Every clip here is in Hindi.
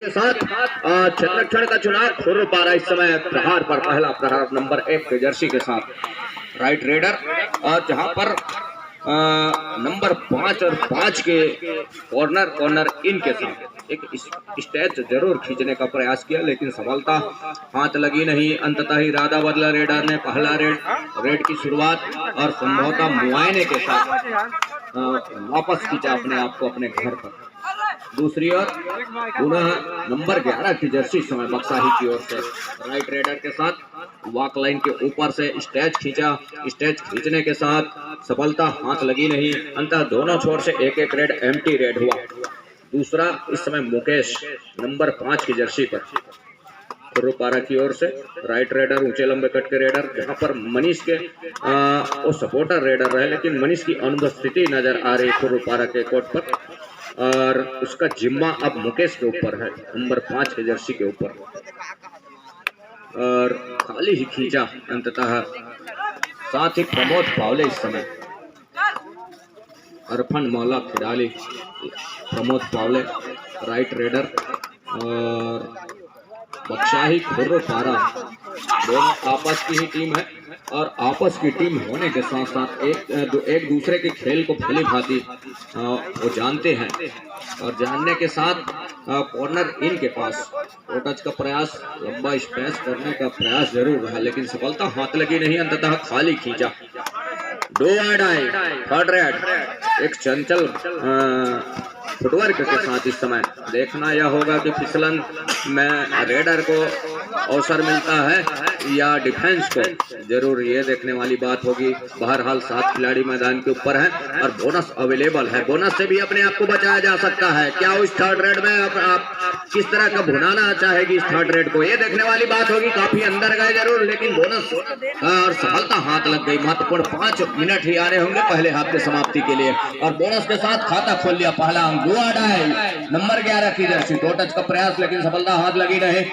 के साथ संरक्षण का चुनाव खुर्रपारा इस समय प्रहार पर पहला प्रहार नंबर 1 के जर्सी के साथ राइट रेडर, और जहां पर नंबर 5 और 5 के कॉर्नर इन के साथ एक स्टेज जरूर खींचने का प्रयास किया, लेकिन सफलता हाथ लगी नहीं। अंततः इरादा बदला रेडर ने पहला रेड की शुरुआत और संभवतः मुआयने के साथ वापस खींचा अपने आप को अपने घर पर। दूसरी ओर पुनः नंबर 11 की जर्सी समय बक्साही की ओर से राइट रेडर के साथ वॉक लाइन के ऊपर से स्टेज खींचा। स्टेज खींचने के साथ सफलता हाथ लगी नहीं। अंततः दोनों छोर से एक एक रेड एम्प्टी रेड हुआ। दूसरा इस समय मुकेश नंबर 5 की जर्सी पर खुर्रपारा की ओर से राइट रेडर, ऊंचे लंबे कट के रेडर, जहां पर मनीष के वो सपोर्टर रेडर रहे, लेकिन मनीष की अनुपस्थिति नजर आ रही खुर्रपारा के कोर्ट पर, और उसका जिम्मा अब मुकेश के ऊपर है नंबर 5 के जर्सी के ऊपर, और खाली ही खींचा अंततः। साथ ही प्रमोद पावले इस समय अरफन मौला खिडाली, प्रमोद पावले राइट रेडर और बक्साही खुर्रपारा दोनों आपस की ही टीम है, और आपस की टीम होने के साथ साथ एक दूसरे के खेल को भली भांति वो जानते हैं, और जानने के साथ कॉर्नर इन के पास टच का प्रयास, लंबा स्पेस करने का प्रयास जरूर रहा, लेकिन सफलता हाथ लगी नहीं। अंततः खाली खींचा। दो थर्ड रेड एक चंचल फुटवर्क के साथ इस समय देखना यह होगा कि फिसलन में रेडर को अवसर मिलता है या डिफेंस को, जरूर ये देखने वाली बात होगी। बहरहाल 7 खिलाड़ी मैदान के ऊपर हैं और बोनस अवेलेबल है। बोनस से भी अपने आप को बचाया जा सकता है। क्या उस थर्ड रेड में आप किस तरह का भुनाना चाहेगी इस थर्ड रेड को, ये देखने वाली बात होगी। काफी अंदर गए जरूर, लेकिन बोनस और सफलता हाथ लग गई। महत्वपूर्ण 5 मिनट ही आने होंगे पहले हाफ के समाप्ति के लिए, और बोनस के साथ खाता खोल लिया पहला अंक। नंबर 11 की जर्सी, दो टच का प्रयास, लेकिन सफलता हाथ लगी नहीं।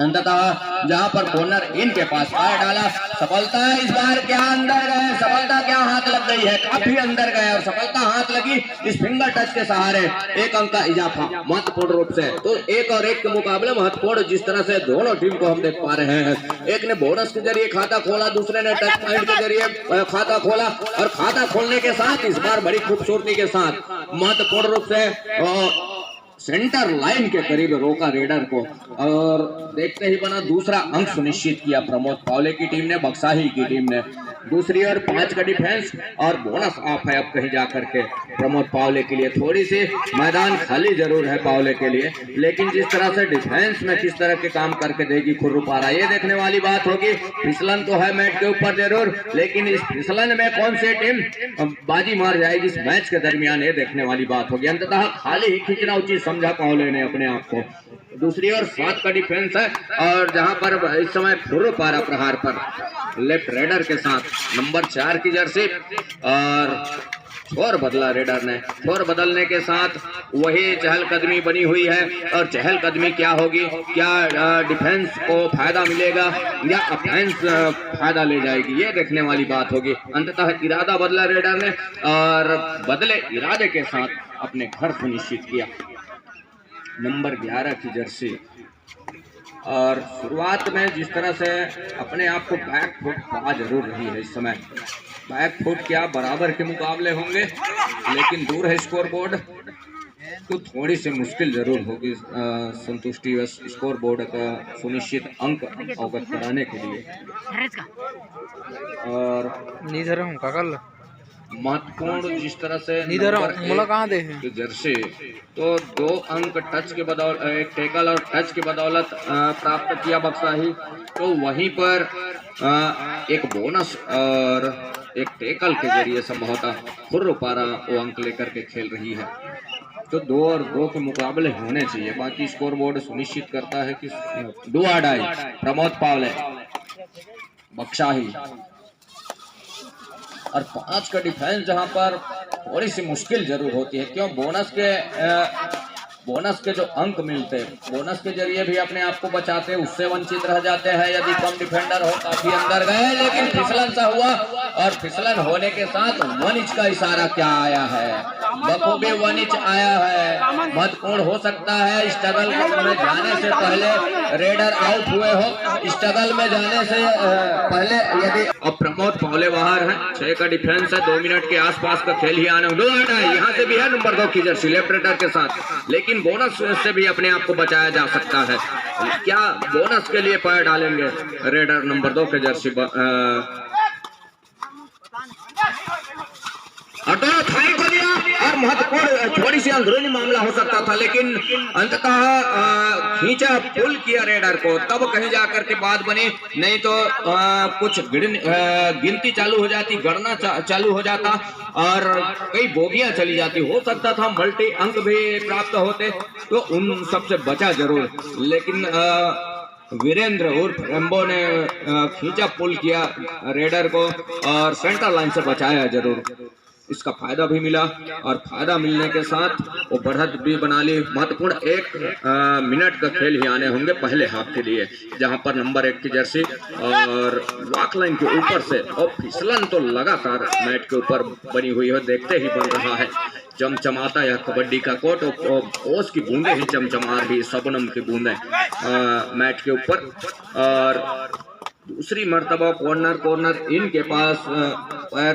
अंततः जहां पर कॉर्नर इन के पास पैर डाला, सफलता इस बार क्या अंदर गए, सफलता क्या हाथ लग गई है, काफी अंदर गए और सफलता हाथ लगी इस फिंगर टच के सहारे। एक अंक का इजाफा महत्वपूर्ण रूप से। तो 1 और 1 के मुकाबले महत्वपूर्ण जिस तरह से दोनों टीम को हम देख पा रहे हैं। एक ने बोनस के जरिए खाता खोला, दूसरे ने टच पॉइंट के जरिए खाता खोला, और खाता खोलने के साथ इस बार बड़ी खूबसूरती के साथ महत्वपूर्ण रूप से सेंटर लाइन के करीब रोका रेडर को, और देखते ही बना दूसरा अंक सुनिश्चित किया प्रमोद पावले की टीम ने, बक्साही की टीम ने। दूसरी ओर 5 का डिफेंस और बोनस ऑफ है अब कहीं जाकर के प्रमोद पावले के लिए। थोड़ी सी मैदान खाली जरूर है पावले के लिए, लेकिन जिस तरह से डिफेंस में किस तरह के काम करके देगी खुर्रपारा, ये देखने वाली बात होगी। फिसलन तो है मैच के ऊपर जरूर, लेकिन इस फिसलन में कौन सी टीम बाजी मार जाएगी इस मैच के दरमियान, ये देखने वाली बात होगी। अंततः खाली ही खींचना उचित समझा पावले ने अपने आप को। दूसरी ओर 7 का डिफेंस है, और जहां पर इस समय खुर्रपारा प्रहार पर लेफ्ट रेडर के साथ नंबर 4 की जर्सी, और छोर बदला रेडर ने। छोर बदलने के साथ वही चहलकदमी बनी हुई है, और चहलकदमी क्या होगी, क्या डिफेंस को फायदा मिलेगा या ऑफेंस फायदा ले जाएगी, ये देखने वाली बात होगी। अंततः इरादा बदला रेडर ने, और बदले इरादे के साथ अपने घर सुनिश्चित किया नंबर 11 की जर्सी। और शुरुआत में जिस तरह से अपने आप को बैक फुट पा जरूर रही है इस समय। बैक फुट क्या बराबर के मुकाबले होंगे, लेकिन दूर है स्कोर बोर्ड, तो थोड़ी सी मुश्किल जरूर होगी संतुष्टि व स्कोर बोर्ड का सुनिश्चित अंक अवगत कराने के लिए। और महत्वपूर्ण जिस तरह से जर्सी, तो 2 अंक टच के बदौलत, एक टेकल और टच की बदौलत प्राप्त किया बक्साही, तो वहीं पर एक बोनस और एक टेकल के जरिए संभवतः खुर्रपारा वो अंक लेकर के खेल रही है। तो 2 और 2 के मुकाबले होने चाहिए। बाकी स्कोर बोर्ड सुनिश्चित करता है कि डू और डाई प्रमोद पावले बक्साही, और 5 का डिफेंस जहां पर थोड़ी सी मुश्किल जरूर होती है। क्यों, बोनस के बोनस के जो अंक मिलते हैं, बोनस के जरिए भी अपने आप को बचाते, उससे वंचित रह जाते हैं यदि कम डिफेंडर हो। काफी अंदर गए लेकिन फिसलन सा हुआ, और फिसलन होने के साथ 1 इंच का इशारा क्या आया है, बखूबी 1 इंच आया है। महत्वपूर्ण हो सकता है, स्ट्रगल में जाने से पहले रेडर आउट हुए हो, स्ट्रगल में जाने से पहले यदि। अब प्रमोद पावले बाहर है, 6 का डिफेंस है, 2 मिनट के आसपास का खेल ही आने। यहाँ से भी है नंबर 2 की जर्सी लेफ्ट रेडर के साथ, लेकिन बोनस से भी अपने आप को बचाया जा सकता है। क्या बोनस के लिए पैर डालेंगे रेडर नंबर 2 के जर्सी और महत्वपूर्ण थोड़ी सी अंदरूनी मामला हो सकता था, लेकिन अंततः खींचा पुल किया रेडर को, तब कहीं जाकर के बात बनी, नहीं तो कुछ गिनती चालू हो जाती, गणना चालू हो जाता और कई बोगियां चली जाती। हो सकता था मल्टी अंक भी प्राप्त होते, तो उन सबसे बचा जरूर, लेकिन वीरेंद्र उर्फ रेम्बो ने खींचा पुल किया रेडर को और सेंटर लाइन से बचाया जरूर। इसका फायदा भी मिला, और फायदा मिलने के साथ वो बढ़त भी बना ली। महत्वपूर्ण 1 मिनट का खेल ही आने होंगे पहले हाफ के लिए, जहां पर नंबर 1 की जर्सी और वॉक लाइन के ऊपर से, और फिसलन तो लगातार मैट के ऊपर बनी हुई है, देखते ही बन रहा है। चमचमाता यह कबड्डी का कोर्ट, ओस की बूंदे ही चमचमा रही, सबनम की बूंदे मैट के ऊपर। और दूसरी मर्तबा कॉर्नर इनके पास पैर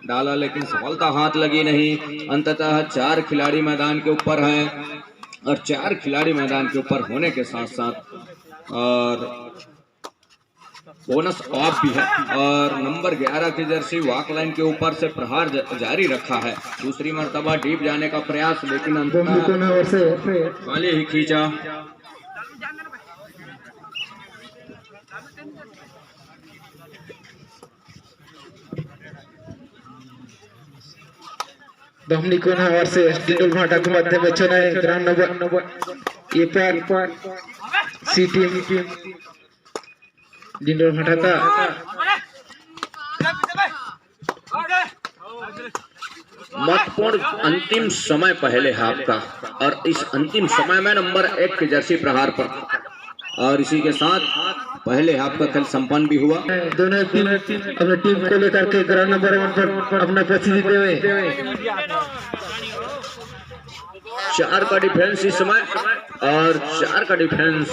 डाला, लेकिन सफलता हाथ लगी नहीं। अंततः 4 खिलाड़ी मैदान के ऊपर हैं, और 4 खिलाड़ी मैदान के ऊपर होने के साथ साथ और बोनस ऑफ भी है, और नंबर 11 की जर्सी वॉक लाइन के ऊपर से प्रहार जारी रखा है। दूसरी मर्तबा डीप जाने का प्रयास, लेकिन अंततः वाले ही खींचा। दोमनी कोना और से डिंडोल भाटा के मध्य में चला है ग्राउंड नंबर ये पर सी टीम डिंडोल भाटा का महत्वपूर्ण अंतिम समय पहले हाफ का, और इस अंतिम समय में नंबर 1 की जर्सी प्रहार पर, और इसी के साथ पहले हाफ का खेल संपन्न भी हुआ। दोनों टीम अपनी टीम को लेकर के ग्राउंड नंबर 1 पर अपना प्रस्तुति दे हुए 4 का डिफेंस इस समय, और 4 का डिफेंस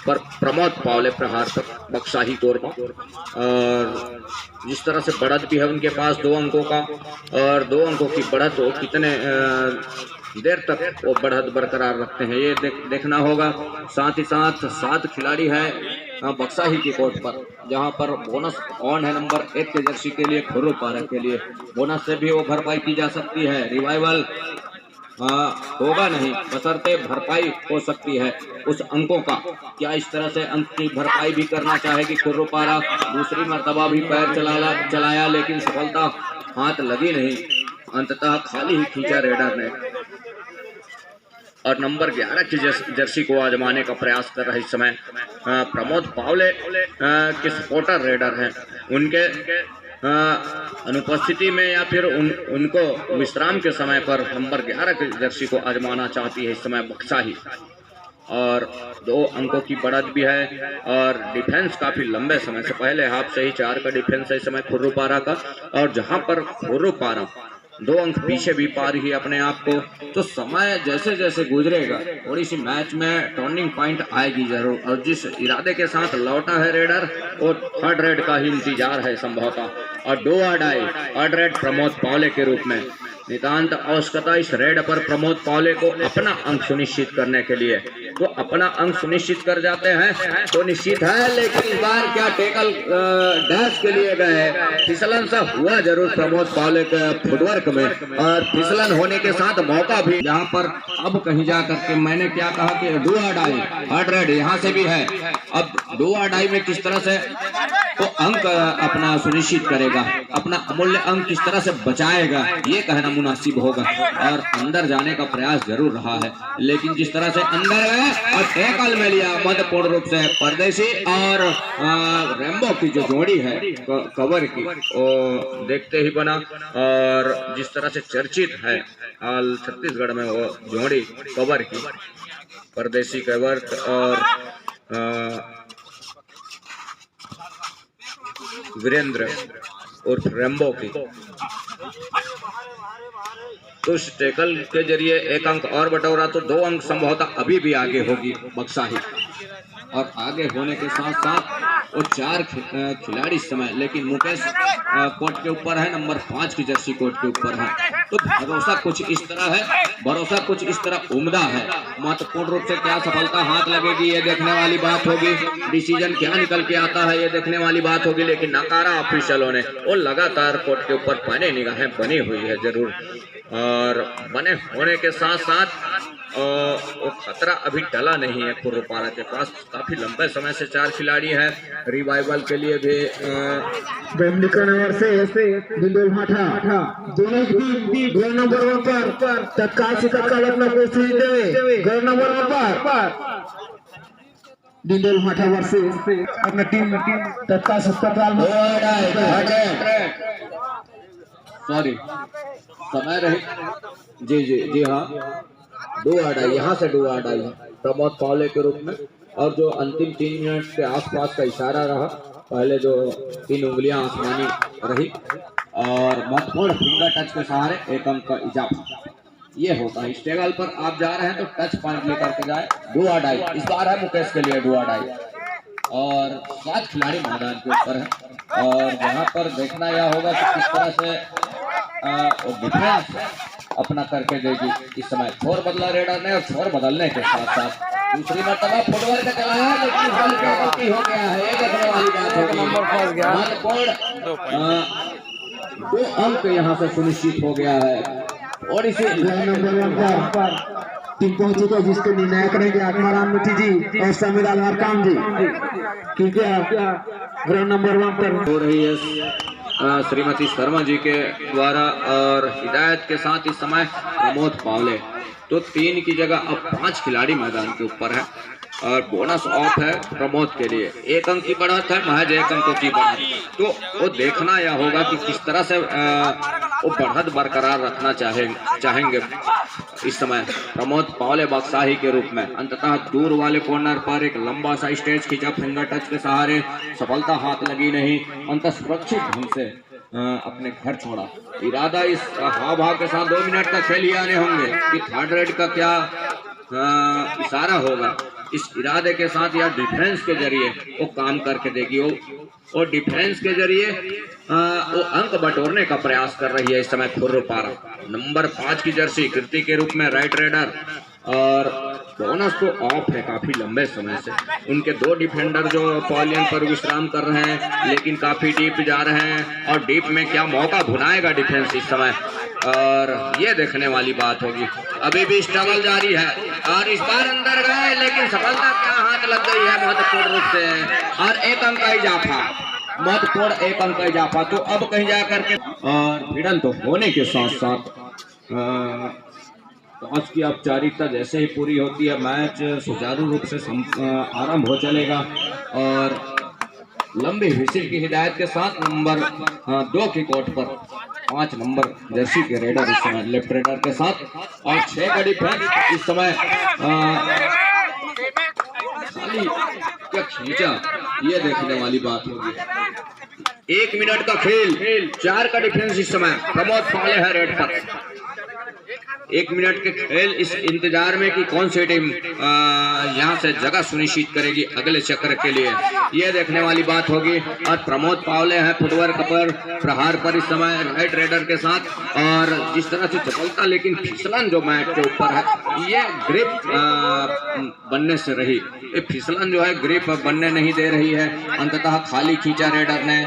पर प्रमोद पावले प्रहार पर बक्साही कोर का। और जिस तरह से बढ़त भी है उनके पास 2 अंकों का, और 2 अंकों की बढ़त हो कितने देर तक वो बढ़त बरकरार रखते हैं, ये देखना होगा। साथ ही साथ 7 खिलाड़ी हैं बक्साही की कोर्ट पर, जहां पर बोनस ऑन है नंबर 1 के जर्सी के लिए, खुर्रू पारा के लिए। बोनस से भी वो भरपाई की जा सकती है, रिवाइवल होगा नहीं, बशर्ते भरपाई हो सकती है उस अंकों का। क्या इस तरह से अंक की भरपाई भी करना चाहेगी खुर्रू पारा? दूसरी मर्तबा भी पैर चलाया, लेकिन सफलता हाथ लगी नहीं, अंततः खाली ही खींचा रेडर ने। और नंबर 11 की जर्सी को आजमाने का प्रयास कर रहे इस समय प्रमोद पावले के सपोर्टर रेडर हैं। उनके अनुपस्थिति में या फिर उनको विश्राम के समय पर नंबर 11 की जर्सी को आजमाना चाहती है इस समय बक्साही। और 2 अंकों की बढ़त भी है, और डिफेंस काफी लंबे समय से, पहले हाफ से ही 4 का डिफेंस है इस समय खुर्रू पारा का। और जहां पर खुर्रू पारा 2 अंक पीछे भी पा रही है अपने आप को, तो समय जैसे जैसे गुजरेगा थोड़ी सी मैच में टर्निंग पॉइंट आएगी जरूर। और जिस इरादे के साथ लौटा है रेडर, वो 3rd रेड का ही इंतजार है संभवतः, और 2 थर्ड रेड प्रमोद पावले के रूप में। नितांत आवश्यकता इस रेड पर प्रमोद पावले को अपना अंक सुनिश्चित करने के लिए, तो अपना अंक सुनिश्चित कर जाते हैं तो निश्चित है। लेकिन इस बार क्या टेकल डैश के लिए गए, फिसलन सा हुआ जरूर प्रमोद पावले के फुटवर्क में, और फिसलन होने के साथ मौका भी, जहां पर अब कहीं जा करके मैंने क्या कहा कि डू और डाई, 3rd रेड यहाँ से भी है। अब डू और डाई में किस तरह से वो अंक अपना सुनिश्चित करेगा, अपना अमूल्य अंक किस तरह से बचाएगा ये कहना मुनासिब होगा। और अंदर जाने का प्रयास जरूर रहा है, लेकिन जिस तरह से अंदर गए और टैकल में लिया महत्वपूर्ण रूप से परदेसी और रेम्बो की जो जोड़ी है कवर की, वो देखते ही बना। और जिस तरह से चर्चित है हाल छत्तीसगढ़ में वो जोड़ी कवर की, परदेसी कवर और वीरेंद्र और रेम्बो की, तो इस टैकल के जरिए एक अंक और बटोरा तो 2 अंक संभवतः अभी भी आगे होगी बक्साही। और आगे होने के साथ साथ वो 4 खिलाड़ी इस समय, लेकिन मुकेश कोर्ट के ऊपर है, नंबर 5 की जर्सी कोर्ट के ऊपर है। तो भरोसा कुछ इस तरह है, भरोसा कुछ इस तरह उम्दा है। महत्वपूर्ण रूप से क्या सफलता हाथ लगेगी ये देखने वाली बात होगी, डिसीजन क्या निकल के आता है ये देखने वाली बात होगी। लेकिन नकारा ऑफिशियलों ने वो लगातार कोर्ट के ऊपर पैने निगाहें बनी हुई है जरूर, और बने होने के साथ साथ वो खतरा अभी टला नहीं है। खुर्रपारा के पास काफी लंबे समय से 4 खिलाड़ी है, रिवाइवल के लिए भी डोमिनिकन नंबर से बिंदुल भाटा दोनों गोल नंबर 1 पर तत्काल से तत्काल अपना कोशिश देवे। गोल नंबर 1 पर बिंदुल भाटा वर्सेस अपना टीम तत्काल से तत्काल सॉरी समय रही जी हाँ, 2 अड़ाई यहाँ से 2 अड़ाई है प्रमोद पावले के रूप में। और जो अंतिम 3 मिनट के आसपास का इशारा रहा, पहले जो 3 उंगलियां आसमानी रही और महत्वपूर्ण फिंगर टच के सहारे 1 अंक का इजाफा ये होता है। इस टेबल पर आप जा रहे हैं तो टच पॉइंट लेकर के जाए। 2 अड़ाई इस बार है मुकेश के लिए, 2 अड़ाई और 7 खिलाड़ी मैदान के ऊपर है। और यहाँ पर देखना यह होगा कि किस तरह से डिफेंस अपना करके देगी। इस समय छोर बदला रेडर ने और छोर बदलने के साथ साथ दूसरी मर्तबा फुटबॉल का चला है, लेकिन बॉल पे गलती हो गया है, ये देखने वाली बात होगी। महत्वपूर्ण 2 अंक यहाँ से सुनिश्चित हो गया है। और इसे नंबर 1 पर टीम पहुंच चुका है, जिसको निर्णय करेंगे आत्माराम मिठी जी और समीर अलवार काम जी, क्योंकि ग्राउंड नंबर 1 पर हो रही है श्रीमती शर्मा जी के द्वारा और हिदायत के साथ इस समय प्रमोद पावले। तो 3 की जगह अब 5 खिलाड़ी मैदान के ऊपर है और बोनस ऑफ है प्रमोद के लिए। 1 अंक की बढ़त है, महज 1 अंक की बढ़त। तो वो देखना यह होगा कि किस तरह से वो बढ़त बरकरार रखना चाहेंगे इस समय प्रमोद पावले बक्साही के रूप में। अंततः दूर वाले कॉर्नर पर एक लंबा सा स्टेज खींचा, फिंगर टच के सहारे सफलता हाथ लगी नहीं, अंत सुरक्षित ढंग से अपने घर छोड़ा। इरादा इस हाव भाव के साथ 2 मिनट का खेल ही आने होंगे कि थर्ड रेड का क्या इशारा होगा। इस इरादे के साथ या डिफेंस के जरिए वो काम करके देगी, वो डिफेंस के जरिए वो अंक बटोरने का प्रयास कर रही है इस समय खुर्रपारा। नंबर 5 की जर्सी कीर्ति के रूप में राइट रेडर और बोनस तो ऑफ है काफी लंबे समय से। उनके 2 डिफेंडर जो पॉलियन पर विश्राम कर रहे हैं, लेकिन काफी डीप जा रहे हैं और डीप में क्या मौका भुनाएगा डिफेंस इस समय, और ये देखने वाली बात होगी। अभी भी स्ट्रगल जारी है और इस बार अंदर गए, लेकिन सफलता क्या हाथ लग गई है महत्वपूर्ण रूप से। और 1 अंक का इजाफा, महत्वपूर्ण 1 अंक का इजाफा। तो अब कहीं जा करके और भिड़न तो होने के साथ साथ टॉस की औपचारिकता जैसे ही पूरी होती है, मैच सुचारू रूप से आरंभ हो चलेगा। और लंबी विसिल की हिदायत के साथ नंबर 2 की कोर्ट पर 5 नंबर जर्सी के रेडर इस समय लेफ्ट रेडर के साथ और 6 का डिफेंस इस समय खाली क्या खींचा, ये देखने वाली बात होगी। 1 मिनट का खेल, 4 का डिफेंस इस समय प्रमोद पावले है रेड पर। 1 मिनट के खेल इस इंतजार में कि कौन सी टीम यहाँ से जगह सुनिश्चित करेगी अगले चक्र के लिए, ये देखने वाली बात होगी। और प्रमोद पावले हैं फुटवर्क पर प्रहार पर इस समय राइट रेडर के साथ। और जिस तरह से चपलता लेकिन फिसलन जो मैट के ऊपर है, ये ग्रिप बनने से रही, ये फिसलन जो है ग्रिप बनने नहीं दे रही है। अंततः खाली खींचा रेडर ने।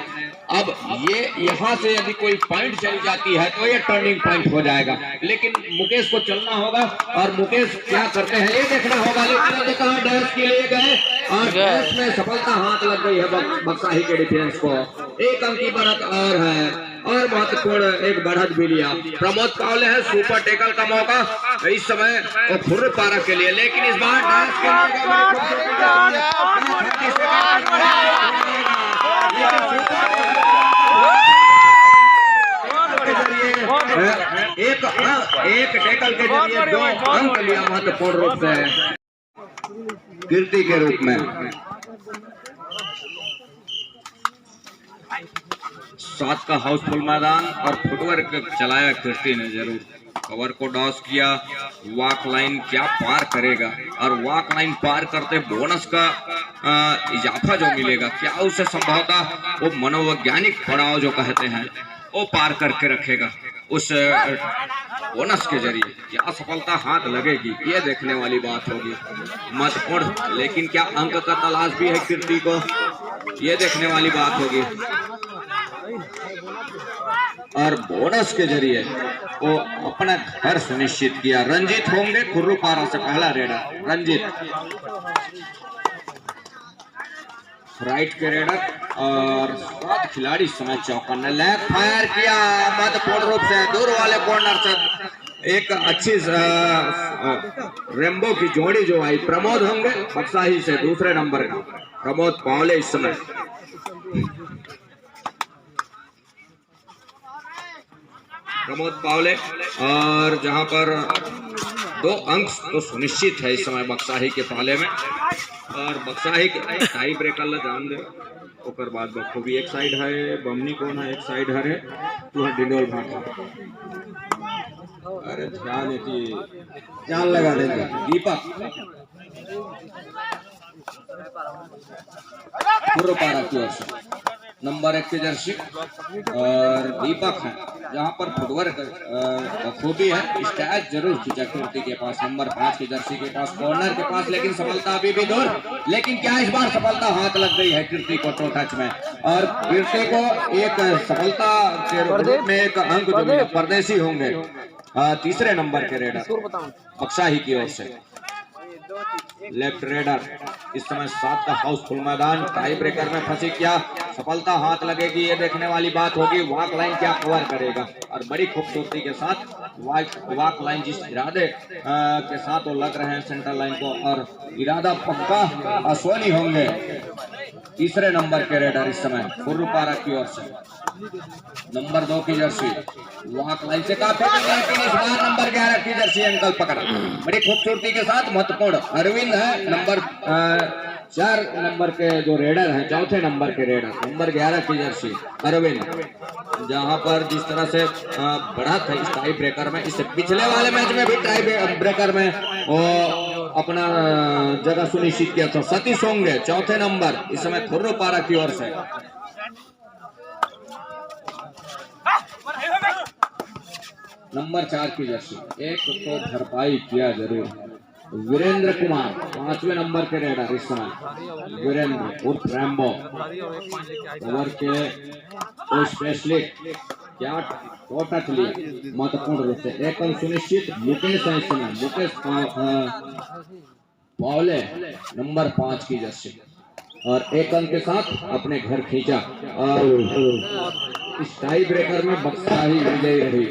अब ये यहाँ से यदि कोई पॉइंट चली जाती है तो ये टर्निंग पॉइंट हो जाएगा, लेकिन मुकेश को चलना होगा और मुकेश क्या करते हैं ये देखना होगा। लेकिन डैश के लिए गए और डैश में सफलता हाथ लग गई है बक्साही के डिफेंस को। 1 अंक की बढ़त और है और महत्वपूर्ण एक बढ़त भी लिया। प्रमोद पावले है, सुपर टेकल का मौका इस समय वो खुर्रपारा के लिए, लेकिन इस बार डैश के एक टेकल के जरिए 2 अंक लिया महत्वपूर्ण रूप से कीर्ति के रूप में। 7 का हाउसफुल मैदान और फुटवर्क चलाया कीर्ति ने, जरूर कवर को डॉस किया। वॉक लाइन क्या पार करेगा और वॉक लाइन पार करते बोनस का इजाफा जो मिलेगा, क्या उसे संभवतः वो मनोवैज्ञानिक पड़ाव जो कहते हैं वो पार करके रखेगा उस बोनस के जरिए। क्या सफलता हाथ लगेगी, ये देखने वाली बात होगी महत्वपूर्ण। लेकिन क्या अंक का तलाश भी है कीर्ति को, ये देखने वाली बात होगी। और बोनस के जरिए वो अपना घर सुनिश्चित किया। रंजीत होंगे खुर्रपारा से पहला रेडर, रंजीत राइट के रेडर और 7 खिलाड़ी समय चौका ने लेग फायर किया महत्वपूर्ण रूप से दूर वाले कॉर्नर से। एक अच्छी रेम्बो की जोड़ी जो आई। प्रमोद होंगे बक्साही से दूसरे नंबर का, प्रमोद पावले इस समय। प्रमोद पावले और जहां पर 2 अंक तो सुनिश्चित है इस समय बक्साही के पाले में। और बक्साही के टाई ब्रेकर ला जान दे ओकर बाद बखूबी एक साइड है, बमनी कौन है एक साइड है तो डिंडोल भाटा। अरे ध्यान जान लगा देंगे दीपक खुर्रपारा की ओर से नंबर 1 की जर्सी और दीपक है, जहां पर फुटवर्क खूबी है। स्टैच जरूर खींचा कीर्ति के पास, नंबर 5 की जर्सी के पास, कॉर्नर के पास, लेकिन सफलता अभी भी दूर। लेकिन क्या इस बार सफलता हाथ लग गई है कीर्ति को टो टच में और कीर्ति को एक सफलता के रूप में एक अंक जो मिले। परदेसी होंगे तीसरे नंबर के रेडर बक्साही की ओर से, लेफ्ट रेडर इस समय 7 का हाउसफुल मैदान टाई ब्रेकर में फंसी। क्या सफलता हाथ लगेगी, ये देखने वाली बात होगी। वॉक लाइन क्या कवर करेगा और बड़ी खूबसूरती के साथ वॉक लाइन जिस इरादे के साथ वो लग रहे हैं सेंटर लाइन को, और इरादा पक्का। अश्वनी होंगे तीसरे नंबर के रेडर इस समय खुर्रपारा की ओर से, नंबर 2 की जर्सी वॉक लाइन से काफी, लेकिन इस बार नंबर 11 की जर्सी अंकल पकड़ा बड़ी खूबसूरती के साथ। महत्वपूर्ण अरविंद है नंबर 4 नंबर के जो रेडर है, चौथे नंबर के रेडर, नंबर 11 की जर्सी अरविंद, जहां पर जिस तरह से बढ़त है इस टाई ब्रेकर में। इससे पिछले वाले मैच में भी टाई ब्रेकर में वो अपना जगह सुनिश्चित किया था। सतीश होंगे चौथे नंबर इस समय खुर्रपारा की ओर से, नंबर 4 की जर्सी। एक तो भरपाई किया जरूर। वीरेंद्र कुमार 5वें नंबर के रेडर इस समय, वीरेंद्र उर्फ रैम्बो ओवर के स्पेशलिस्ट, क्या टच लिए महत्वपूर्ण रूप से। एक अंक सुनिश्चित मुकेश है इस समय, मुकेश पावले नंबर 5 की जर्सी और 1 अंक के साथ अपने घर खींचा। और इस टाई ब्रेकर में बक्साही विजयी रही।